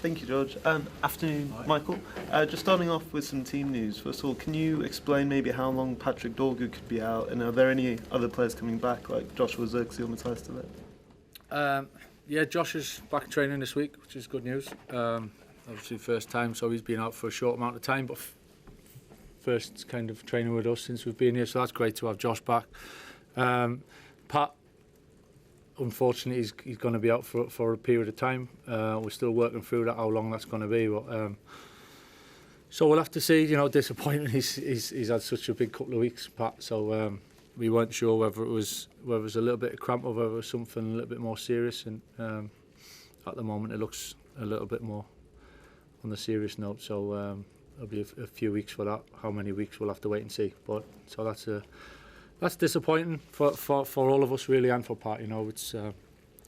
Thank you, George. Afternoon, Hi. Michael. Just starting off with some team news. First of all, can you explain maybe how long Patrick Dorgu could be out, and are there any other players coming back, like Joshua Zirkzee on the ties to that? Yeah, Josh is back training this week, which is good news. Obviously first time, so he's been out for a short amount of time, but first kind of training with us since we've been here, so that's great to have Josh back. Pat, unfortunately, he's going to be out for a period of time. We're still working through that, how long that's going to be. But, so we'll have to see. You know, disappointing. He's had such a big couple of weeks, Pat. So we weren't sure whether it was a little bit of cramp or whether it was something a little bit more serious. And at the moment, it looks a little bit more on the serious note. So it'll be a few weeks for that. How many weeks we'll have to wait and see. But so that's disappointing for all of us really, and for Pat. You know, it's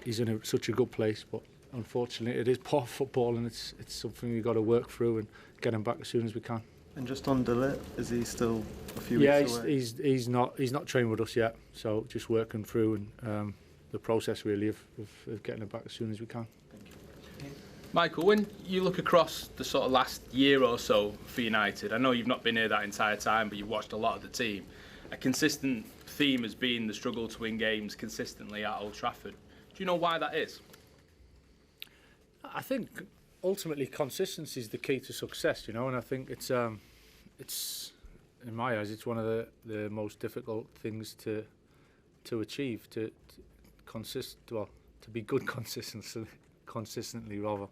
he's in such a good place, but unfortunately it is part of football, and it's something we've got to work through and get him back as soon as we can. And just on Delit, is he still a few weeks away? Yeah, he's not trained with us yet, so just working through and the process really of getting him back as soon as we can. Michael, when you look across the sort of last year or so for United, I know you've not been here that entire time, but you've watched a lot of the team. A consistent theme has been the struggle to win games consistently at Old Trafford. Do you know why that is? I think ultimately consistency is the key to success, you know, and I think it's in my eyes it's one of the most difficult things to achieve, to be good consistently rather.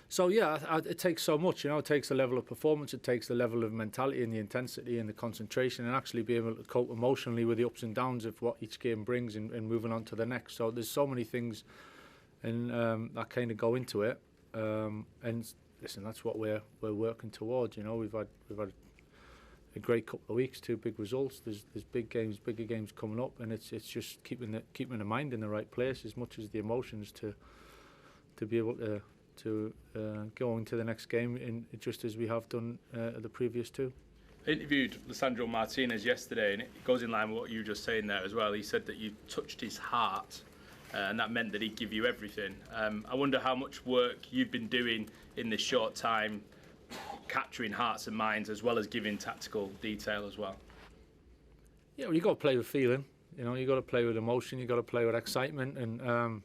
So yeah, it takes so much, you know. It takes the level of performance, it takes the level of mentality and the intensity and the concentration, and actually be able to cope emotionally with the ups and downs of what each game brings and moving on to the next. So there's so many things and that kind of go into it. And listen, that's what we're working towards. You know, we've had a great couple of weeks, 2 big results. There's bigger games coming up, and it's just keeping the mind in the right place as much as the emotions to be able to go into the next game just as we have done the previous 2. I interviewed Lisandro Martinez yesterday, and it goes in line with what you were just saying there as well. He said that you touched his heart, and that meant that he'd give you everything. I wonder how much work you've been doing in this short time, capturing hearts and minds as well as giving tactical detail as well. Yeah, well, you've got to play with feeling. You know, you've got to play with emotion, you've got to play with excitement, and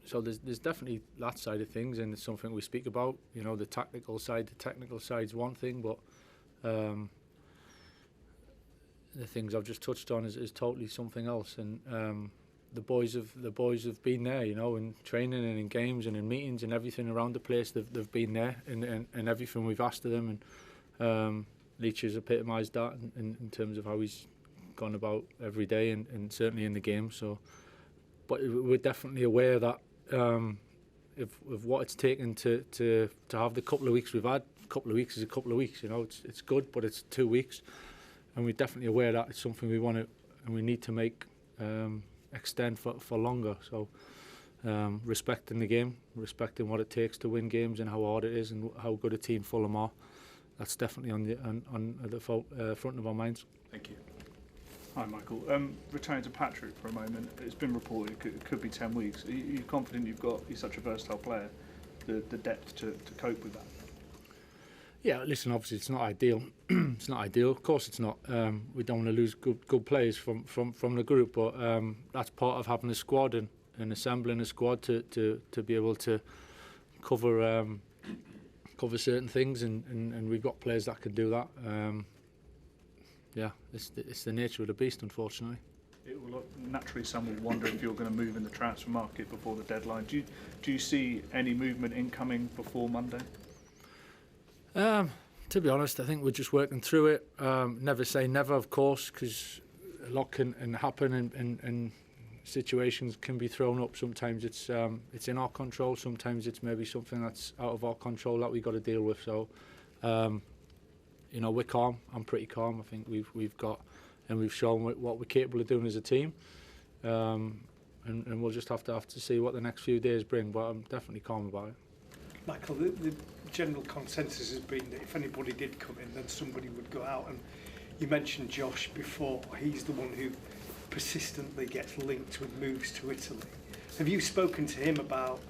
so there's definitely that side of things, and it's something we speak about. You know, the technical side's one thing, but the things I've just touched on is totally something else. And the boys have been there, you know, in training and in games and in meetings and everything around the place. They've been there and everything we've asked of them. And Leach has epitomised that in terms of how he's gone about every day and certainly in the game. So, but we're definitely aware that of what it's taken to have the couple of weeks we've had. A couple of weeks is a couple of weeks, you know. It's good, but it's 2 weeks, and we're definitely aware that it's something we want to and we need to make extend for longer. So respecting the game, respecting what it takes to win games and how hard it is and how good a team Fulham are. That's definitely on the front of our minds. Thank you. Hi Michael. Returning to Patrick for a moment, it's been reported it could be 10 weeks. Are you confident he's such a versatile player, the depth to cope with that? Yeah, listen, obviously it's not ideal. It's not ideal, of course it's not. We don't want to lose good players from the group, but that's part of having a squad and assembling a squad to be able to cover certain things, and we've got players that can do that. Yeah, it's the nature of the beast, unfortunately. It will naturally, some will wonder if you're going to move in the transfer market before the deadline. Do you see any movement incoming before Monday? To be honest, I think we're just working through it. Never say never, of course, because a lot can happen and situations can be thrown up. Sometimes it's in our control. Sometimes it's maybe something that's out of our control that we've got to deal with. So. You know, we're calm. I'm pretty calm. I think we've got, and we've shown what we're capable of doing as a team, and we'll just have to see what the next few days bring. But I'm definitely calm about it. Michael, the general consensus has been that if anybody did come in, then somebody would go out. And you mentioned Josh before. He's the one who persistently gets linked with moves to Italy. Have you spoken to him about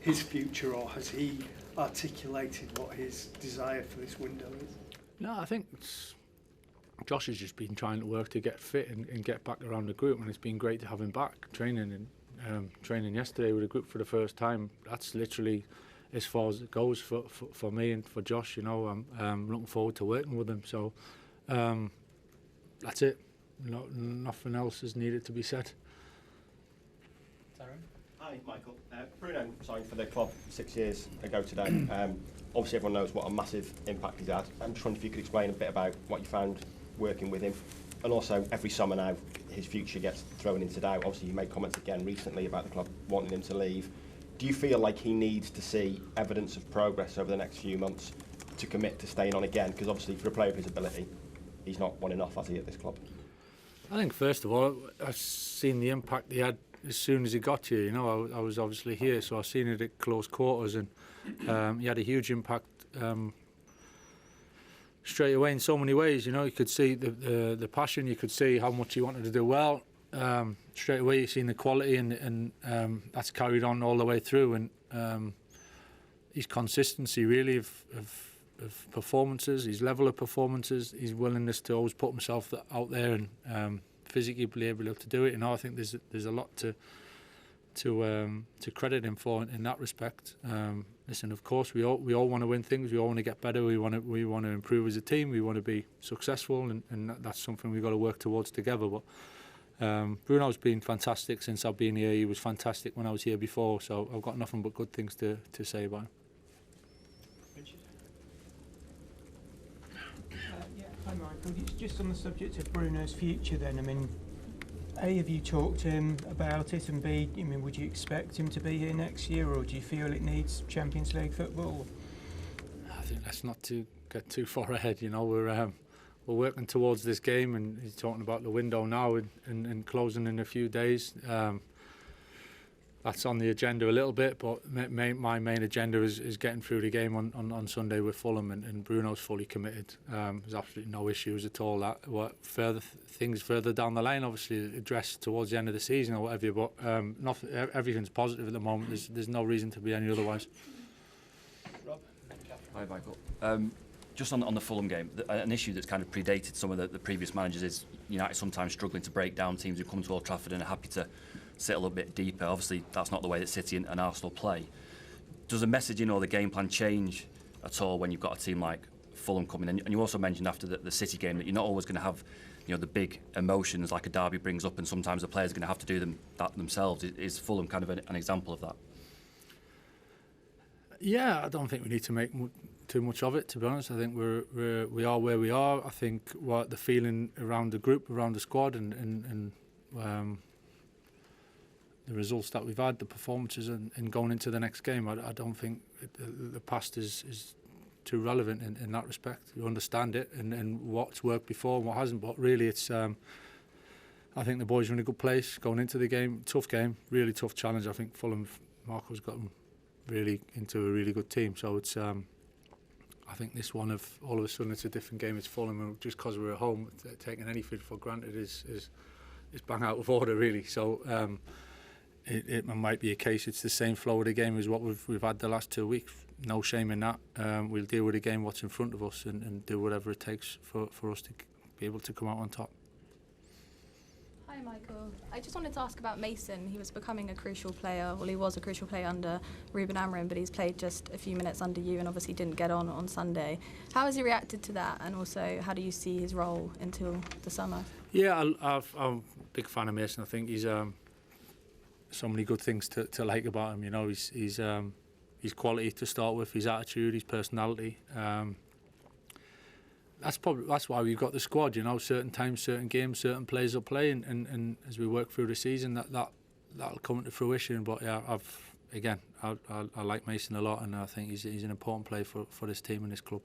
his future, or has he articulated what his desire for this window is? No, I think Josh has just been trying to work to get fit and get back around the group, and it's been great to have him back training. And training yesterday with the group for the first time, that's literally as far as it goes for me and for Josh. You know, I'm looking forward to working with him. So that's it. Nothing else is needed to be said. Hi, Michael. Bruno signed for the club 6 years ago today. Obviously, everyone knows what a massive impact he's had. I'm just wondering if you could explain a bit about what you found working with him. And also, every summer now, his future gets thrown into doubt. Obviously, you made comments again recently about the club wanting him to leave. Do you feel like he needs to see evidence of progress over the next few months to commit to staying on again? Because obviously, for a player of his ability, he's not won enough, has he, at this club? I think, first of all, I've seen the impact he had as soon as he got here. You know, I was obviously here, so I've seen it at close quarters, and he had a huge impact straight away in so many ways. You know, you could see the passion, you could see how much he wanted to do well. Straight away, you've seen the quality, and that's carried on all the way through. And his consistency, really, of performances, his level of performances, his willingness to always put himself out there and physically be able to do it. You know, I think there's a lot to credit him for in that respect. Listen, of course, we all want to win things. We all want to get better. We want to improve as a team. We want to be successful, and that's something we've got to work towards together. But Bruno's been fantastic since I've been here. He was fantastic when I was here before, so I've got nothing but good things to say about him. Hi Michael, it's just on the subject of Bruno's future then. I mean, A, have you talked to him about it, and B, I mean, would you expect him to be here next year, or do you feel it needs Champions League football? I think let's not get too far ahead. You know, we're working towards this game, and he's talking about the window now and closing in a few days. That's on the agenda a little bit, but my main agenda is getting through the game on Sunday with Fulham, and Bruno's fully committed. There's absolutely no issues at all. Things further down the line, obviously addressed towards the end of the season or whatever, but everything's positive at the moment. There's no reason to be any otherwise. Rob? Hi, Michael. Just on the Fulham game, an issue that's kind of predated some of the previous managers is United sometimes struggling to break down teams who come to Old Trafford and are happy to sit a little bit deeper. Obviously, that's not the way that City and Arsenal play. Does the messaging or the game plan change at all when you've got a team like Fulham coming in? And you also mentioned after the City game that you're not always going to have, you know, the big emotions like a derby brings up, and sometimes the players are going to have to do that themselves. Is Fulham kind of an example of that? Yeah, I don't think we need to make too much of it, to be honest. I think we are where we are. I think what the feeling around the group, around the squad, and the results that we've had, the performances, and going into the next game, I don't think the past is too relevant in that respect. You understand it and what's worked before and what hasn't, but really it's I think the boys are in a good place going into the game. Tough game, really tough challenge. I think Fulham, Marco's got them really into a really good team, so it's I think this one, of all of a sudden it's a different game. It's Fulham, and just because we're at home, taking anything for granted is bang out of order, really. So it might be a case it's the same flow of the game as what we've had the last 2 weeks. No shame in that. We'll deal with the game, what's in front of us, and do whatever it takes for us to be able to come out on top. Hi Michael, I just wanted to ask about Mason. He was becoming a crucial player, well he was a crucial player under Ruben Amorim, but he's played just a few minutes under you and obviously didn't get on Sunday. How has he reacted to that, and also how do you see his role until the summer? Yeah, I'm a big fan of Mason. I think he's so many good things to like about him. You know, he's quality to start with, his attitude, his personality. That's why we've got the squad. You know, certain times, certain games, certain players will play, and as we work through the season, that'll come into fruition. But yeah, I like Mason a lot, and I think he's an important player for this team and this club.